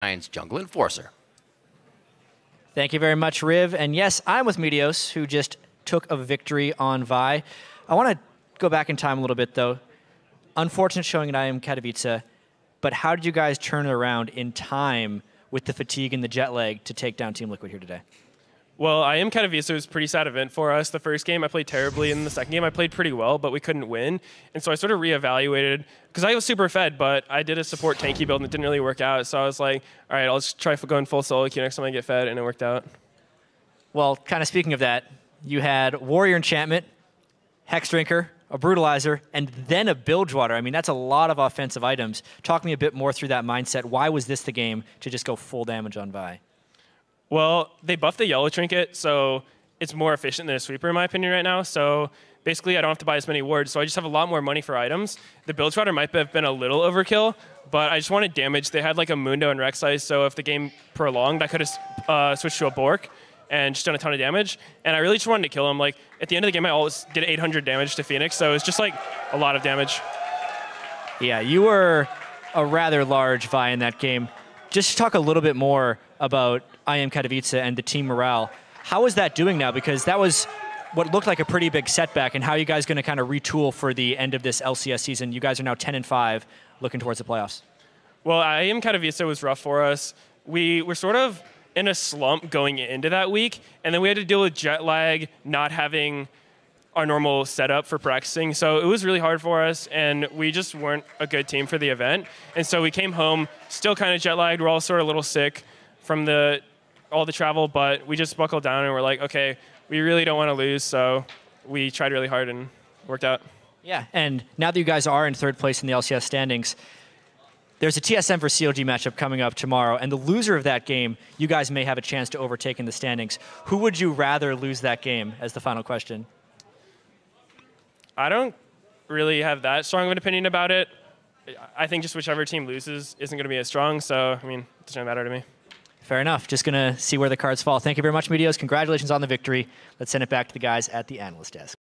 Jungle Enforcer. Thank you very much, Riv. And yes, I'm with Meteos, who just took a victory on Vi. I want to go back in time a little bit, though. Unfortunate showing at IM Katowice, but how did you guys turn it around in time with the fatigue and the jet lag to take down Team Liquid here today? Well, IM Katowice was a pretty sad event for us. The first game, I played terribly. In the second game, I played pretty well, but we couldn't win. And so I sort of reevaluated, because I was super fed, but I did a support tanky build and it didn't really work out. So I was like, all right, I'll just try going full solo queue next time I get fed, and it worked out. Well, kind of speaking of that, you had Warrior Enchantment, Hex Drinker, a Brutalizer, and then a Bilgewater. I mean, that's a lot of offensive items. Talk me a bit more through that mindset. Why was this the game to just go full damage on Vi? Well, they buffed the yellow trinket, so it's more efficient than a sweeper in my opinion right now. So basically, I don't have to buy as many wards, so I just have a lot more money for items. The Bilgewater might have been a little overkill, but I just wanted damage. They had like a Mundo and Rek'Sai, so if the game prolonged, I could have switched to a Bork and just done a ton of damage. And I really just wanted to kill him. Like at the end of the game, I always did 800 damage to Phoenix, so it's just like a lot of damage. Yeah, you were a rather large Vi in that game. Just talk a little bit more about IM Katowice and the team morale. How is that doing now? Because that was what looked like a pretty big setback, and how are you guys going to kind of retool for the end of this LCS season? You guys are now 10-5, looking towards the playoffs. Well, IM Katowice was rough for us. We were sort of in a slump going into that week, and then we had to deal with jet lag, not having our normal setup for practicing. So it was really hard for us, and we just weren't a good team for the event. And so we came home still kind of jet lagged. We're all sort of a little sick from all the travel, but we just buckled down and we're like, okay, we really don't want to lose. So we tried really hard and worked out. Yeah, and now that you guys are in third place in the LCS standings, there's a TSM for CLG matchup coming up tomorrow, and the loser of that game, you guys may have a chance to overtake in the standings. Who would you rather lose that game, as the final question? I don't really have that strong of an opinion about it. I think just whichever team loses isn't going to be as strong, so, I mean, it doesn't matter to me. Fair enough. Just going to see where the cards fall. Thank you very much, Meteos. Congratulations on the victory. Let's send it back to the guys at the analyst desk.